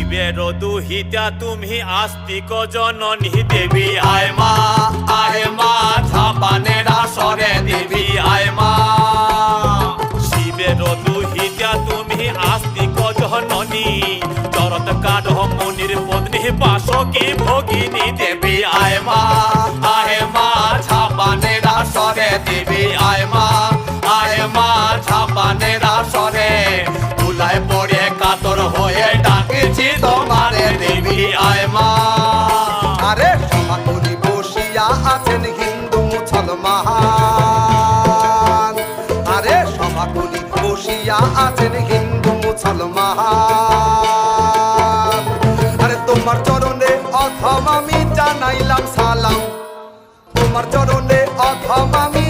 শিবের দুহিতা তুমি আস্তিক জননী দেবী আয় মা ঝাপানের আসরে দেবী আয় মা। শিবের দুহিতা তুমি আস্তিক জননী চরত কাঠ মুনির পত্নী বাসকি ভগিনী দেবী আয় মা ঝাপানের আসরে দেবী আয় মা ঝাপানের আসরে তুলায় পড়ে কাতর হয়ে ডাকেছি তোমারে দেবী আয় মা। আরে সমাকুলি বসিয়া আছেন হিন্দু মুসলমান, আরে সমাকুলি বসিয়া আছেন হিন্দু মুসলমান। আরে তোমার চরণে অথম আমি জানাইলাম সালাম, তোমার চরণে অথম আমি